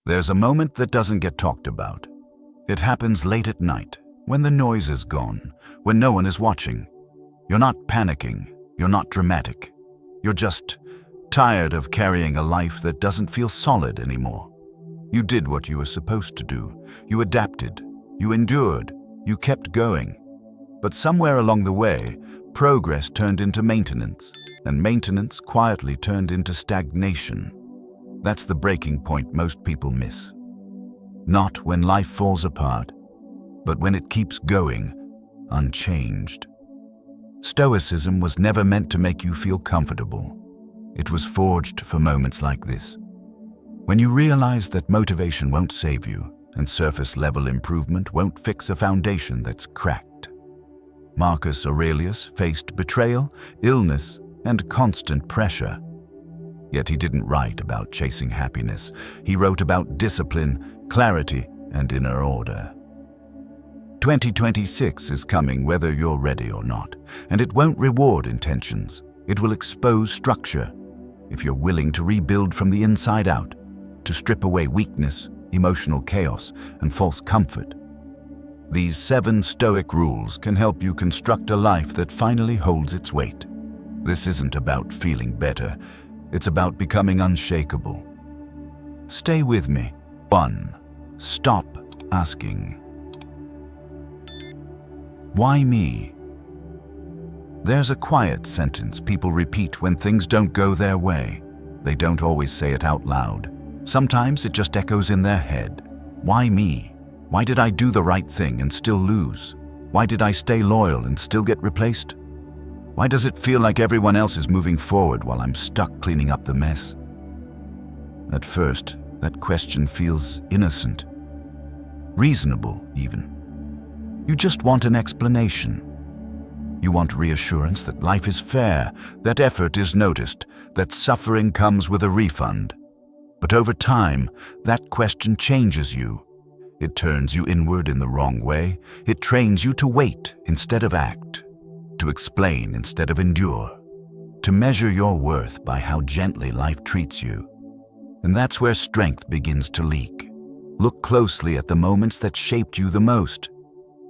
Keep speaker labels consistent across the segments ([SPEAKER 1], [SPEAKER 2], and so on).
[SPEAKER 1] There's a moment that doesn't get talked about. It happens late at night, when the noise is gone, when no one is watching. You're not panicking, you're not dramatic. You're just tired of carrying a life that doesn't feel solid anymore. You did what you were supposed to do. You adapted, you endured, you kept going. But somewhere along the way, progress turned into maintenance, and maintenance quietly turned into stagnation. That's the breaking point most people miss. Not when life falls apart, but when it keeps going, unchanged. Stoicism was never meant to make you feel comfortable. It was forged for moments like this. When you realize that motivation won't save you, and surface-level improvement won't fix a foundation that's cracked. Marcus Aurelius faced betrayal, illness, and constant pressure. Yet he didn't write about chasing happiness. He wrote about discipline, clarity, and inner order. 2026 is coming whether you're ready or not, and it won't reward intentions. It will expose structure. If you're willing to rebuild from the inside out, to strip away weakness, emotional chaos, and false comfort. These 7 Stoic rules can help you construct a life that finally holds its weight. This isn't about feeling better. It's about becoming unshakable. Stay with me. 1. Stop asking. Why me? There's a quiet sentence people repeat when things don't go their way. They don't always say it out loud. Sometimes it just echoes in their head. Why me? Why did I do the right thing and still lose? Why did I stay loyal and still get replaced? Why does it feel like everyone else is moving forward while I'm stuck cleaning up the mess? At first, that question feels innocent, reasonable even. You just want an explanation. You want reassurance that life is fair, that effort is noticed, that suffering comes with a refund. But over time, that question changes you. It turns you inward in the wrong way. It trains you to wait instead of act, to explain instead of endure, to measure your worth by how gently life treats you. And that's where strength begins to leak. Look closely at the moments that shaped you the most.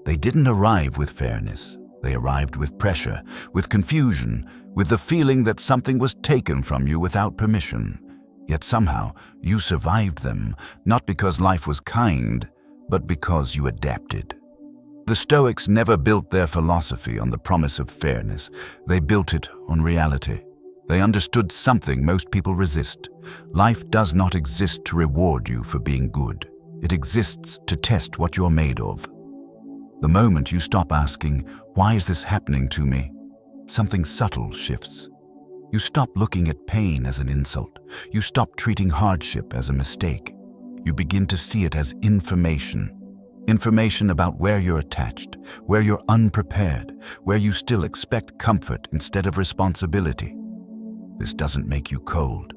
[SPEAKER 1] They didn't arrive with fairness. They arrived with pressure, with confusion, with the feeling that something was taken from you without permission. Yet somehow you survived them, not because life was kind, but because you adapted. The Stoics never built their philosophy on the promise of fairness. They built it on reality. They understood something most people resist. Life does not exist to reward you for being good. It exists to test what you're made of. The moment you stop asking, "Why is this happening to me?" something subtle shifts. You stop looking at pain as an insult. You stop treating hardship as a mistake. You begin to see it as information. Information about where you're attached, where you're unprepared, where you still expect comfort instead of responsibility. This doesn't make you cold.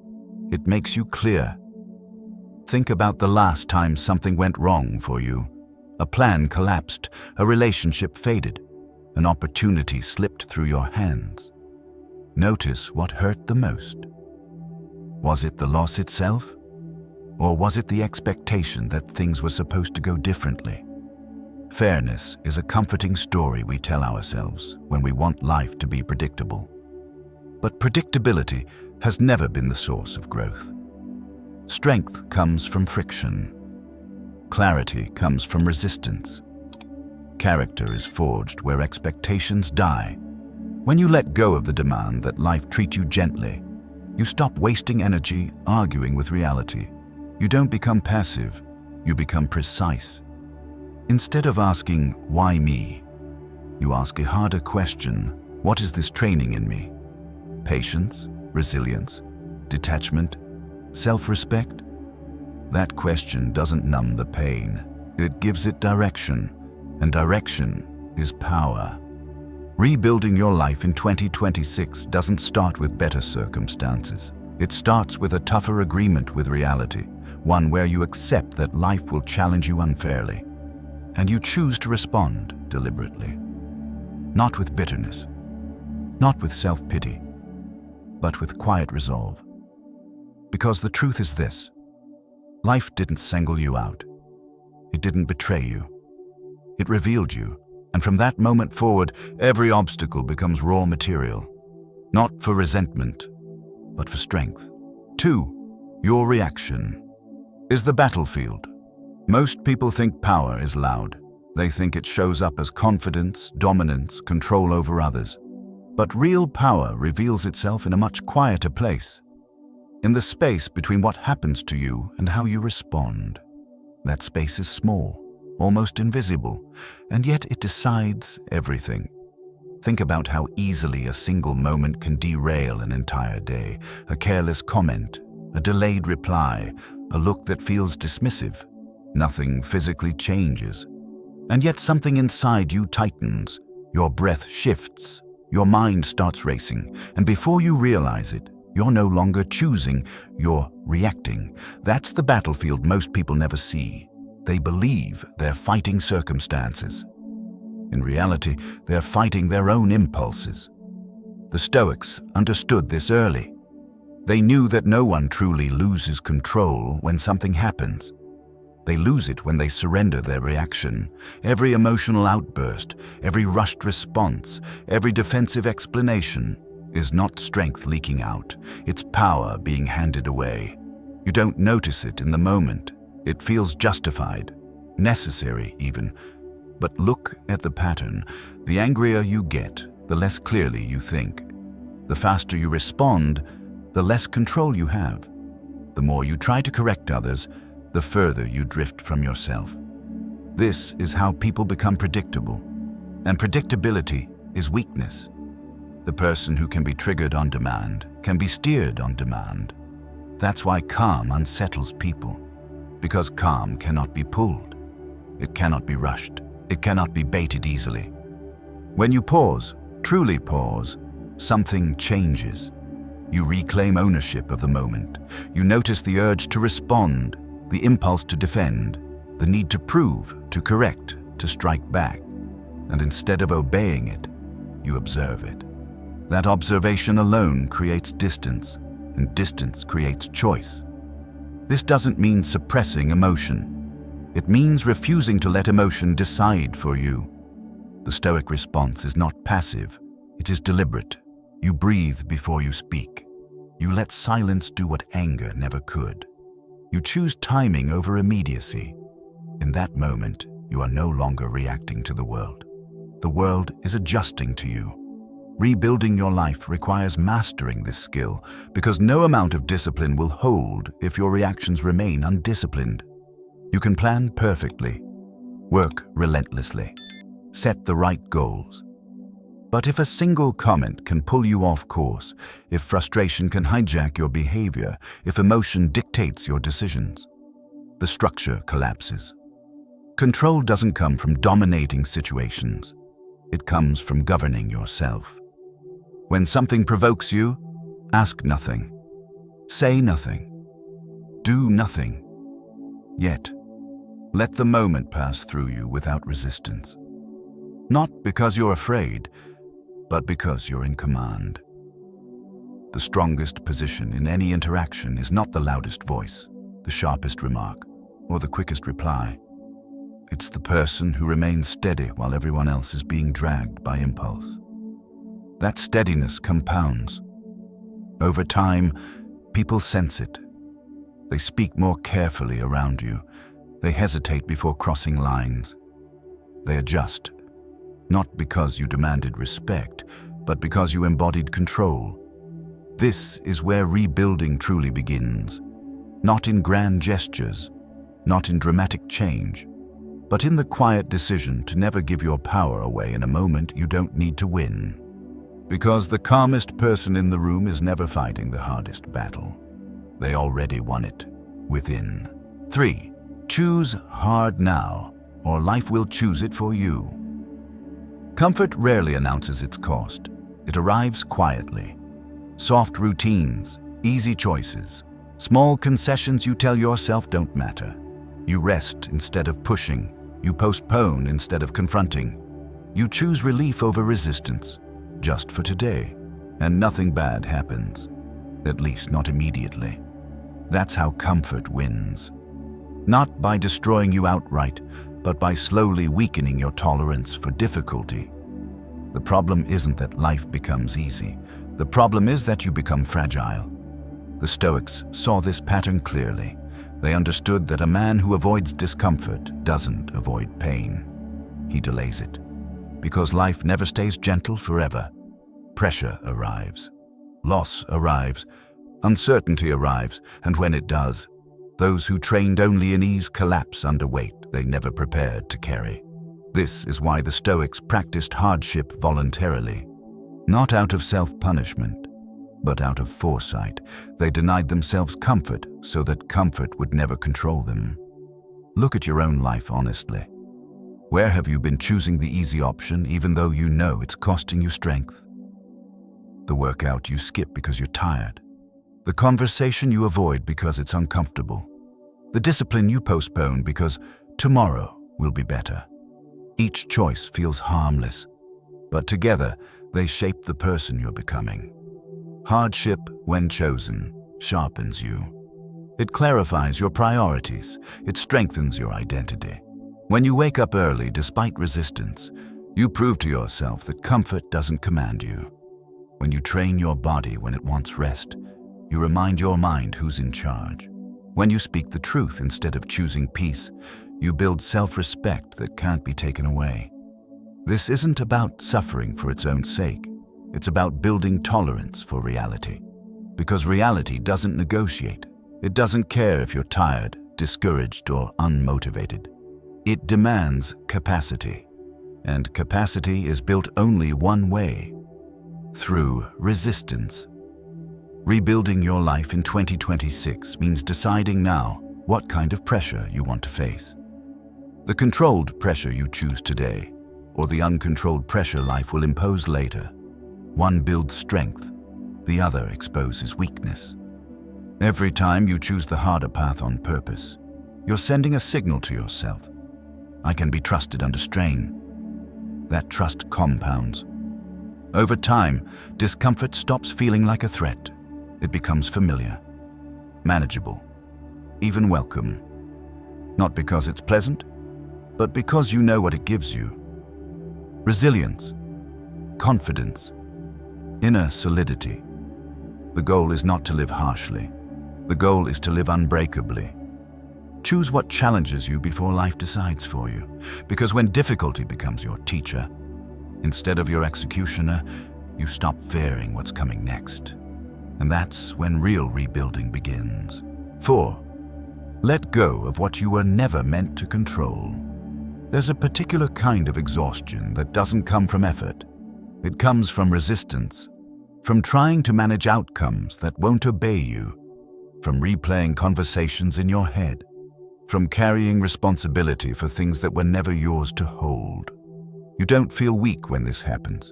[SPEAKER 1] It makes you clear. Think about the last time something went wrong for you. A plan collapsed, a relationship faded, an opportunity slipped through your hands. Notice what hurt the most. Was it the loss itself? Or was it the expectation that things were supposed to go differently? Fairness is a comforting story we tell ourselves when we want life to be predictable. But predictability has never been the source of growth. Strength comes from friction. Clarity comes from resistance. Character is forged where expectations die. When you let go of the demand that life treat you gently, you stop wasting energy arguing with reality. You don't become passive, you become precise. Instead of asking, "Why me?" you ask a harder question, "What is this training in me?" Patience, resilience, detachment, self-respect? That question doesn't numb the pain. It gives it direction, and direction is power. Rebuilding your life in 2026 doesn't start with better circumstances. It starts with a tougher agreement with reality, one where you accept that life will challenge you unfairly, and you choose to respond deliberately. Not with bitterness, not with self-pity, but with quiet resolve. Because the truth is this: Life didn't single you out. It didn't betray you. It revealed you, and from that moment forward, every obstacle becomes raw material, not for resentment, but for strength. 2. Your reaction is the battlefield. Most people think power is loud. They think it shows up as confidence, dominance, control over others. But real power reveals itself in a much quieter place, in the space between what happens to you and how you respond. That space is small, almost invisible, and yet it decides everything. Think about how easily a single moment can derail an entire day. A careless comment, a delayed reply, a look that feels dismissive. Nothing physically changes, and yet something inside you tightens. Your breath shifts, your mind starts racing, and before you realize it, you're no longer choosing, you're reacting. That's the battlefield most people never see. They believe they're fighting circumstances. In reality, they're fighting their own impulses. The Stoics understood this early. They knew that no one truly loses control when something happens. They lose it when they surrender their reaction. Every emotional outburst, every rushed response, every defensive explanation is not strength leaking out. It's power being handed away. You don't notice it in the moment. It feels justified, necessary even. But look at the pattern. The angrier you get, the less clearly you think. The faster you respond, the less control you have. The more you try to correct others, the further you drift from yourself. This is how people become predictable. And predictability is weakness. The person who can be triggered on demand can be steered on demand. That's why calm unsettles people. Because calm cannot be pulled. It cannot be rushed. It cannot be baited easily. When you pause, truly pause, something changes. You reclaim ownership of the moment. You notice the urge to respond, the impulse to defend, the need to prove, to correct, to strike back. And instead of obeying it, you observe it. That observation alone creates distance, and distance creates choice. This doesn't mean suppressing emotion. It means refusing to let emotion decide for you. The Stoic response is not passive, it is deliberate. You breathe before you speak. You let silence do what anger never could. You choose timing over immediacy. In that moment, you are no longer reacting to the world. The world is adjusting to you. Rebuilding your life requires mastering this skill, because no amount of discipline will hold if your reactions remain undisciplined. You can plan perfectly, work relentlessly, set the right goals. But if a single comment can pull you off course, if frustration can hijack your behavior, if emotion dictates your decisions, the structure collapses. Control doesn't come from dominating situations. It comes from governing yourself. When something provokes you, ask nothing, say nothing, do nothing. Yet, let the moment pass through you without resistance. Not because you're afraid, but because you're in command. The strongest position in any interaction is not the loudest voice, the sharpest remark, or the quickest reply. It's the person who remains steady while everyone else is being dragged by impulse. That steadiness compounds. Over time, people sense it. They speak more carefully around you. They hesitate before crossing lines. They adjust, not because you demanded respect, but because you embodied control. This is where rebuilding truly begins. Not in grand gestures, not in dramatic change, but in the quiet decision to never give your power away in a moment you don't need to win. Because the calmest person in the room is never fighting the hardest battle. They already won it, within. 3. Choose hard now, or life will choose it for you. Comfort rarely announces its cost. It arrives quietly. Soft routines, easy choices, small concessions you tell yourself don't matter. You rest instead of pushing. You postpone instead of confronting. You choose relief over resistance, just for today, and nothing bad happens, at least not immediately. That's how comfort wins. not by destroying you outright, but by slowly weakening your tolerance for difficulty. The problem isn't that life becomes easy. The problem is that you become fragile. The Stoics saw this pattern clearly. They understood that a man who avoids discomfort doesn't avoid pain. He delays it. Because life never stays gentle forever. Pressure arrives. Loss arrives. Uncertainty arrives, and when it does, those who trained only in ease collapse under weight they never prepared to carry. This is why the Stoics practiced hardship voluntarily. Not out of self-punishment, but out of foresight. They denied themselves comfort so that comfort would never control them. Look at your own life honestly. Where have you been choosing the easy option even though you know it's costing you strength? The workout you skip because you're tired. The conversation you avoid because it's uncomfortable. The discipline you postpone because tomorrow will be better. Each choice feels harmless, but together they shape the person you're becoming. Hardship, when chosen, sharpens you. It clarifies your priorities. It strengthens your identity. When you wake up early despite resistance, you prove to yourself that comfort doesn't command you. When you train your body when it wants rest, you remind your mind who's in charge. When you speak the truth instead of choosing peace, you build self-respect that can't be taken away. This isn't about suffering for its own sake. It's about building tolerance for reality. Because reality doesn't negotiate. It doesn't care if you're tired, discouraged, or unmotivated. It demands capacity. And capacity is built only one way: through resistance. Rebuilding your life in 2026 means deciding now what kind of pressure you want to face. The controlled pressure you choose today, or the uncontrolled pressure life will impose later. One builds strength, the other exposes weakness. Every time you choose the harder path on purpose, you're sending a signal to yourself. I can be trusted under strain. That trust compounds. Over time, discomfort stops feeling like a threat. It becomes familiar, manageable, even welcome. Not because it's pleasant, but because you know what it gives you. Resilience, confidence, inner solidity. The goal is not to live harshly. The goal is to live unbreakably. Choose what challenges you before life decides for you, because when difficulty becomes your teacher, instead of your executioner, you stop fearing what's coming next. And that's when real rebuilding begins. 4. Let go of what you were never meant to control. There's a particular kind of exhaustion that doesn't come from effort. It comes from resistance, from trying to manage outcomes that won't obey you, from replaying conversations in your head, from carrying responsibility for things that were never yours to hold. You don't feel weak when this happens.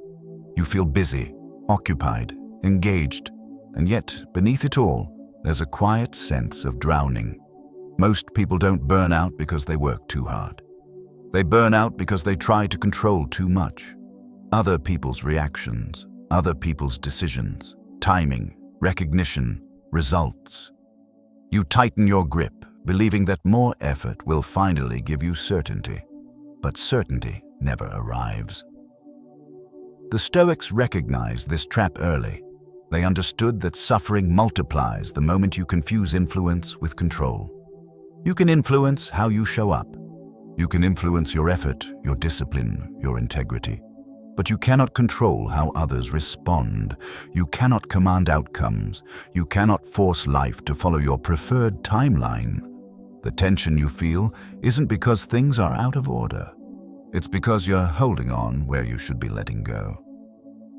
[SPEAKER 1] You feel busy, occupied, engaged, and yet, beneath it all, there's a quiet sense of drowning. Most people don't burn out because they work too hard. They burn out because they try to control too much. Other people's reactions, other people's decisions, timing, recognition, results. You tighten your grip, believing that more effort will finally give you certainty. But certainty never arrives. The Stoics recognized this trap early. They understood that suffering multiplies the moment you confuse influence with control. You can influence how you show up. You can influence your effort, your discipline, your integrity. But you cannot control how others respond. You cannot command outcomes. You cannot force life to follow your preferred timeline. The tension you feel isn't because things are out of order. It's because you're holding on where you should be letting go.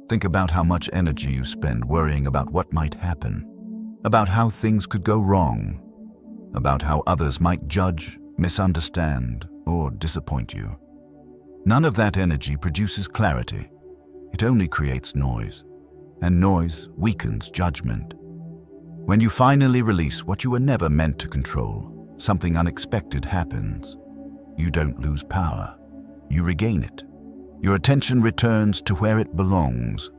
[SPEAKER 1] Think about how much energy you spend worrying about what might happen, about how things could go wrong, about how others might judge, misunderstand, or disappoint you. None of that energy produces clarity. It only creates noise, and noise weakens judgment. When you finally release what you were never meant to control, something unexpected happens. You don't lose power. You regain it. Your attention returns to where it belongs,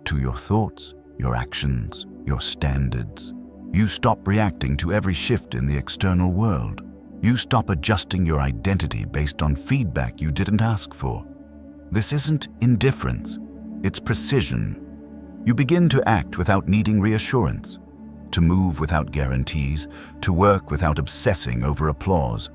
[SPEAKER 1] to your thoughts, your actions, your standards. You stop reacting to every shift in the external world. You stop adjusting your identity based on feedback you didn't ask for. This isn't indifference, it's precision. You begin to act without needing reassurance, to move without guarantees, to work without obsessing over applause.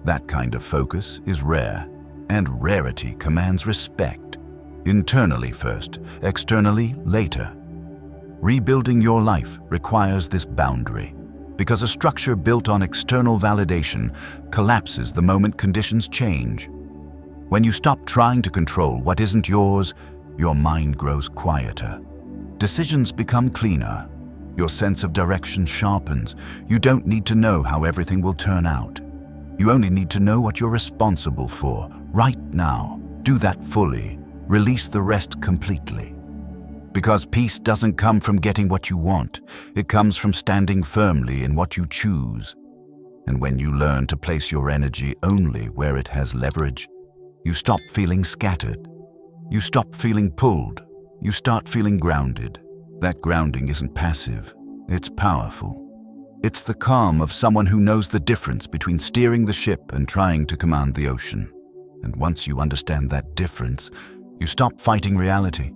[SPEAKER 1] That kind of focus is rare, and rarity commands respect. Internally first, externally later. Rebuilding your life requires this boundary, because a structure built on external validation collapses the moment conditions change. When you stop trying to control what isn't yours, your mind grows quieter. Decisions become cleaner. Your sense of direction sharpens. You don't need to know how everything will turn out. You only need to know what you're responsible for right now. Do that fully. Release the rest completely. Because peace doesn't come from getting what you want. It comes from standing firmly in what you choose. And when you learn to place your energy only where it has leverage, you stop feeling scattered. You stop feeling pulled. You start feeling grounded. That grounding isn't passive. It's powerful. It's the calm of someone who knows the difference between steering the ship and trying to command the ocean. And once you understand that difference, you stop fighting reality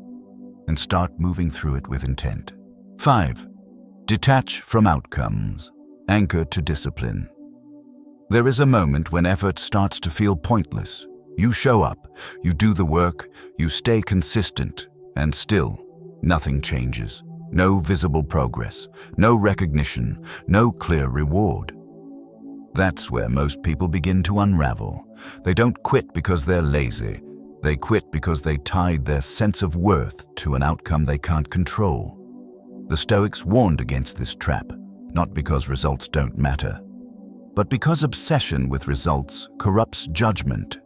[SPEAKER 1] and start moving through it with intent. 5. Detach from outcomes. Anchor to discipline. There is a moment when effort starts to feel pointless. You show up, you do the work, you stay consistent, and still, nothing changes. No visible progress, no recognition, no clear reward. That's where most people begin to unravel. They don't quit because they're lazy. They quit because they tied their sense of worth to an outcome they can't control. The Stoics warned against this trap, not because results don't matter, but because obsession with results corrupts judgment.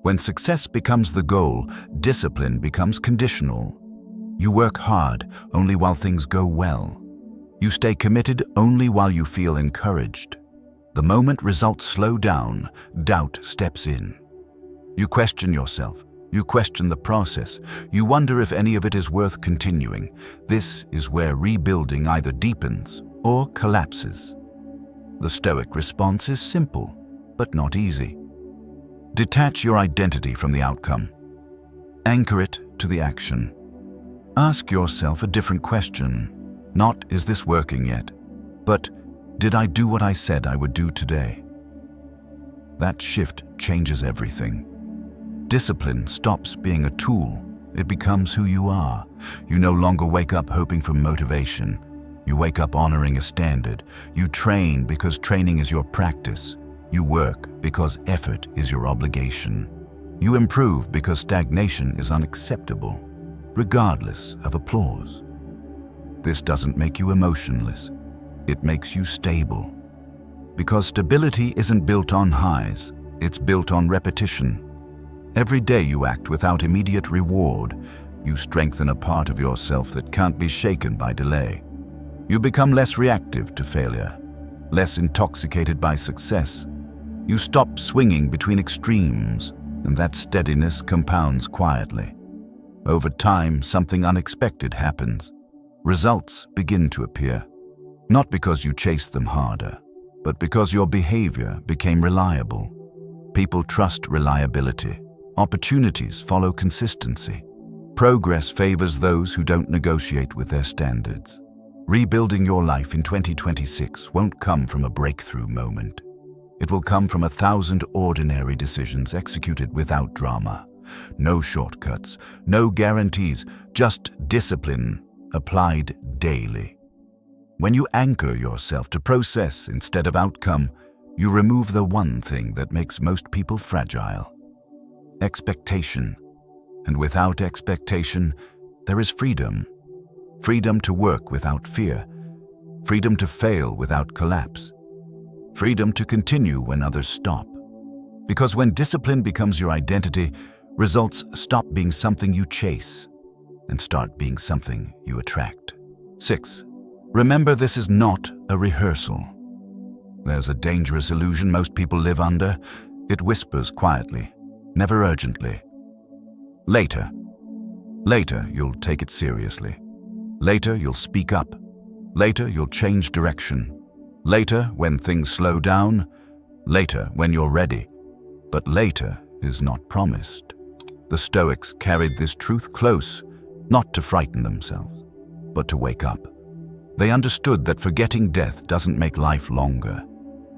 [SPEAKER 1] When success becomes the goal, discipline becomes conditional. You work hard only while things go well. You stay committed only while you feel encouraged. The moment results slow down, doubt steps in. You question yourself. You question the process. You wonder if any of it is worth continuing. This is where rebuilding either deepens or collapses. The Stoic response is simple, but not easy. Detach your identity from the outcome. Anchor it to the action. Ask yourself a different question. Not, is this working yet? But, did I do what I said I would do today? That shift changes everything. Discipline stops being a tool. It becomes who you are. You no longer wake up hoping for motivation. You wake up honoring a standard. You train because training is your practice. You work because effort is your obligation. You improve because stagnation is unacceptable, regardless of applause. This doesn't make you emotionless. It makes you stable. Because stability isn't built on highs, it's built on repetition. Every day you act without immediate reward, you strengthen a part of yourself that can't be shaken by delay. You become less reactive to failure, less intoxicated by success. You stop swinging between extremes, and that steadiness compounds quietly. Over time, something unexpected happens. Results begin to appear, not because you chased them harder, but because your behavior became reliable. People trust reliability. Opportunities follow consistency. Progress favors those who don't negotiate with their standards. Rebuilding your life in 2026 won't come from a breakthrough moment. It will come from 1,000 ordinary decisions executed without drama. No shortcuts, no guarantees, just discipline applied daily. When you anchor yourself to process instead of outcome, you remove the one thing that makes most people fragile: expectation. And without expectation, there is freedom. Freedom to work without fear. Freedom to fail without collapse. Freedom to continue when others stop. Because when discipline becomes your identity, results stop being something you chase and start being something you attract. 6. Remember, this is not a rehearsal. There's a dangerous illusion most people live under. It whispers quietly, never urgently. Later. Later, you'll take it seriously. Later, you'll speak up. Later, you'll change direction. Later, when things slow down, Later, when you're ready. But later is not promised. The Stoics carried this truth close, not to frighten themselves, but to wake up. They understood that forgetting death doesn't make life longer.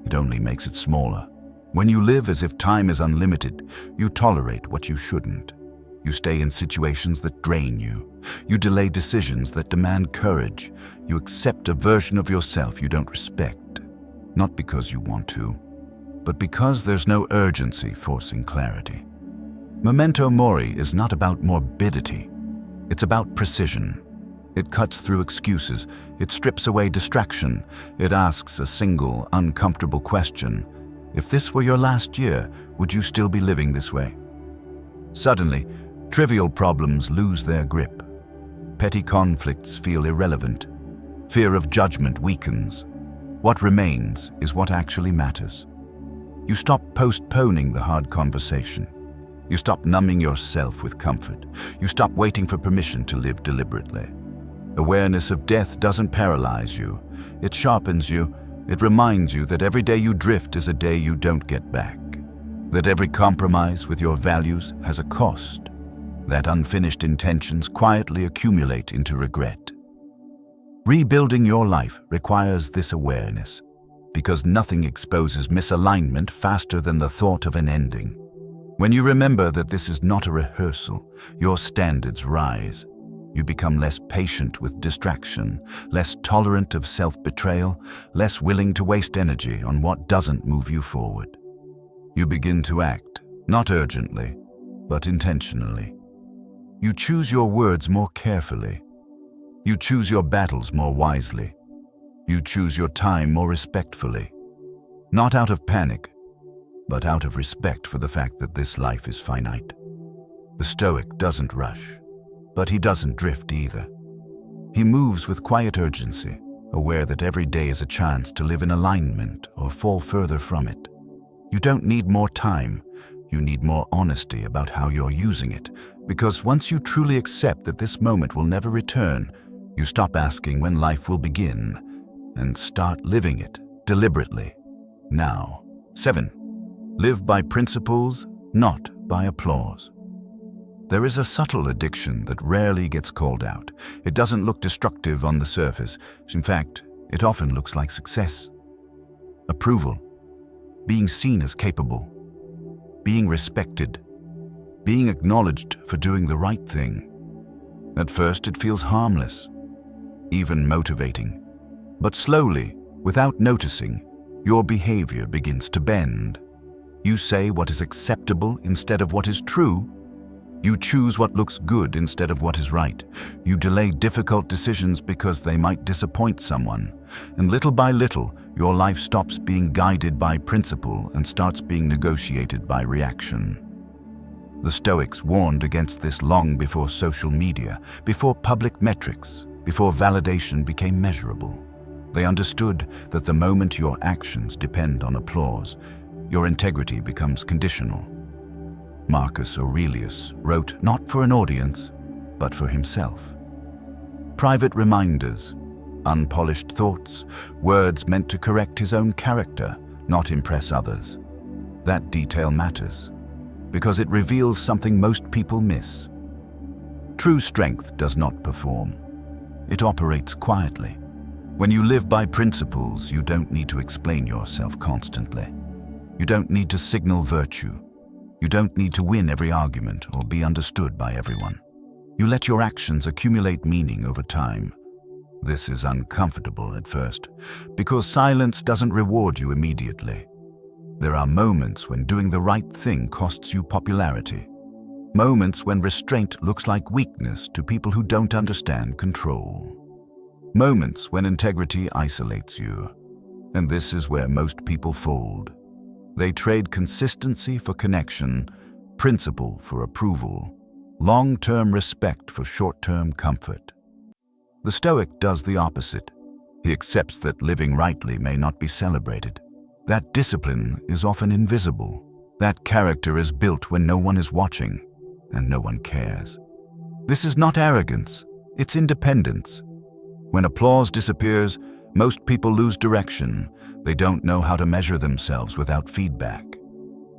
[SPEAKER 1] It only makes it smaller. When you live as if time is unlimited, you tolerate what you shouldn't. You stay in situations that drain you. You delay decisions that demand courage. You accept a version of yourself you don't respect, not because you want to, but because there's no urgency forcing clarity. Memento mori is not about morbidity. It's about precision. It cuts through excuses. It strips away distraction. It asks a single, uncomfortable question. If this were your last year, would you still be living this way? Suddenly, trivial problems lose their grip. Petty conflicts feel irrelevant. Fear of judgment weakens. What remains is what actually matters. You stop postponing the hard conversation. You stop numbing yourself with comfort. You stop waiting for permission to live deliberately. Awareness of death doesn't paralyze you. It sharpens you. It reminds you that every day you drift is a day you don't get back. That every compromise with your values has a cost. That unfinished intentions quietly accumulate into regret. Rebuilding your life requires this awareness, because nothing exposes misalignment faster than the thought of an ending. When you remember that this is not a rehearsal, your standards rise. You become less patient with distraction, less tolerant of self-betrayal, less willing to waste energy on what doesn't move you forward. You begin to act, not urgently, but intentionally. You choose your words more carefully. You choose your battles more wisely. You choose your time more respectfully. Not out of panic, but out of respect for the fact that this life is finite. The Stoic doesn't rush, but he doesn't drift either. He moves with quiet urgency, aware that every day is a chance to live in alignment or fall further from it. You don't need more time, you need more honesty about how you're using it, because once you truly accept that this moment will never return, you stop asking when life will begin and start living it deliberately, now. 7. Live by principles, not by applause. There is a subtle addiction that rarely gets called out. It doesn't look destructive on the surface. In fact, it often looks like success. Approval. Being seen as capable. Being respected. Being acknowledged for doing the right thing. At first, it feels harmless, even motivating. But slowly, without noticing, your behavior begins to bend. You say what is acceptable instead of what is true. You choose what looks good instead of what is right. You delay difficult decisions because they might disappoint someone. And little by little, your life stops being guided by principle and starts being negotiated by reaction. The Stoics warned against this long before social media, before public metrics, before validation became measurable. They understood that the moment your actions depend on applause, your integrity becomes conditional. Marcus Aurelius wrote not for an audience, but for himself. Private reminders, unpolished thoughts, words meant to correct his own character, not impress others. That detail matters, because it reveals something most people miss. True strength does not perform. It operates quietly. When you live by principles, you don't need to explain yourself constantly. You don't need to signal virtue. You don't need to win every argument or be understood by everyone. You let your actions accumulate meaning over time. This is uncomfortable at first, because silence doesn't reward you immediately. There are moments when doing the right thing costs you popularity. Moments when restraint looks like weakness to people who don't understand control. Moments when integrity isolates you. And this is where most people fold. They trade consistency for connection, principle for approval, long-term respect for short-term comfort. The Stoic does the opposite. He accepts that living rightly may not be celebrated. That discipline is often invisible. That character is built when no one is watching and no one cares. This is not arrogance, it's independence. When applause disappears, Most people lose direction. They don't know how to measure themselves without feedback.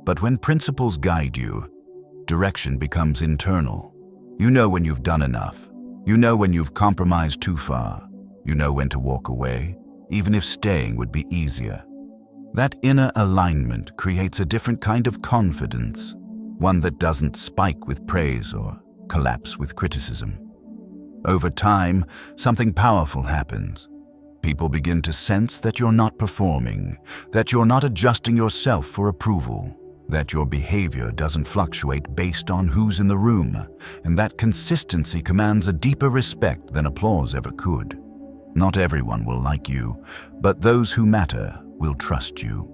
[SPEAKER 1] But when principles guide you, direction becomes internal. You know when you've done enough. You know when you've compromised too far. You know when to walk away, even if staying would be easier. That inner alignment creates a different kind of confidence, one that doesn't spike with praise or collapse with criticism. Over time, something powerful happens. People begin to sense that you're not performing, that you're not adjusting yourself for approval, that your behavior doesn't fluctuate based on who's in the room, and that consistency commands a deeper respect than applause ever could. Not everyone will like you, but those who matter will trust you.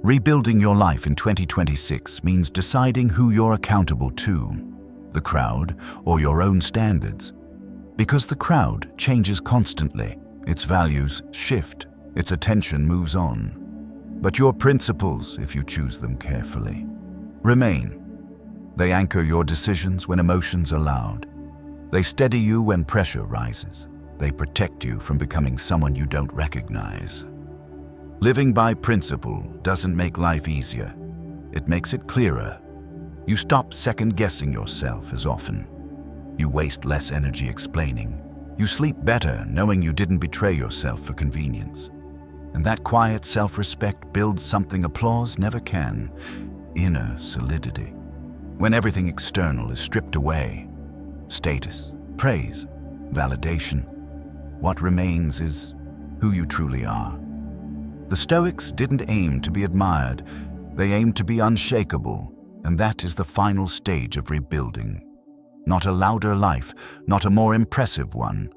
[SPEAKER 1] Rebuilding your life in 2026 means deciding who you're accountable to, the crowd or your own standards. Because the crowd changes constantly, its values shift, its attention moves on. But your principles, if you choose them carefully, remain. They anchor your decisions when emotions are loud. They steady you when pressure rises. They protect you from becoming someone you don't recognize. Living by principle doesn't make life easier. It makes it clearer. You stop second-guessing yourself as often. You waste less energy explaining. You sleep better knowing you didn't betray yourself for convenience. And that quiet self-respect builds something applause never can: inner solidity. When everything external is stripped away, status, praise, validation, what remains is who you truly are. The Stoics didn't aim to be admired. They aimed to be unshakable, and that is the final stage of rebuilding. Not a louder life, not a more impressive one,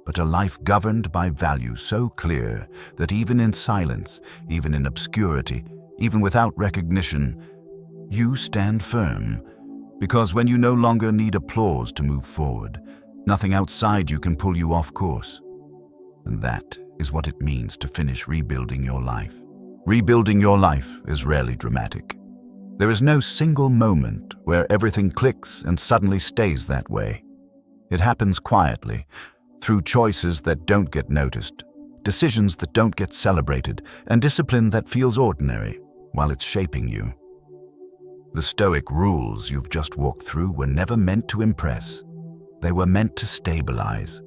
[SPEAKER 1] but a life governed by values so clear that even in silence, even in obscurity, even without recognition, you stand firm. Because when you no longer need applause to move forward, nothing outside you can pull you off course. And that is what it means to finish rebuilding your life. Rebuilding your life is rarely dramatic. There is no single moment where everything clicks and suddenly stays that way. It happens quietly, through choices that don't get noticed, decisions that don't get celebrated, and discipline that feels ordinary while it's shaping you. The Stoic rules you've just walked through were never meant to impress. They were meant to stabilize,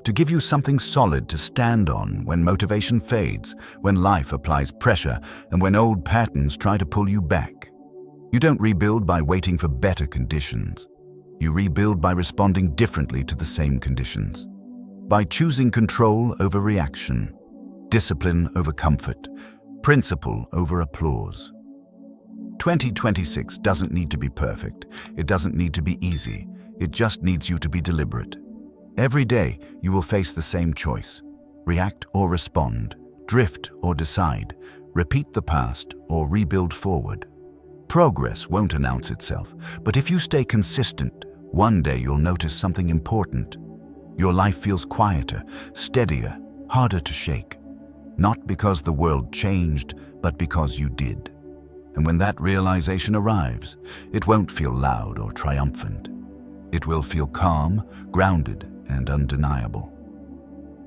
[SPEAKER 1] to give you something solid to stand on when motivation fades, when life applies pressure, and when old patterns try to pull you back. You don't rebuild by waiting for better conditions. You rebuild by responding differently to the same conditions. By choosing control over reaction, discipline over comfort, principle over applause. 2026 doesn't need to be perfect. It doesn't need to be easy. It just needs you to be deliberate. Every day, you will face the same choice: react or respond, drift or decide, repeat the past or rebuild forward. Progress won't announce itself, but if you stay consistent, one day you'll notice something important. Your life feels quieter, steadier, harder to shake. Not because the world changed, but because you did. And when that realization arrives, it won't feel loud or triumphant. It will feel calm, grounded, and undeniable.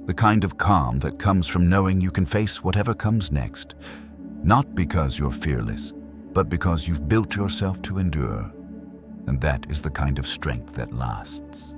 [SPEAKER 1] The kind of calm that comes from knowing you can face whatever comes next, not because you're fearless, but because you've built yourself to endure. And that is the kind of strength that lasts.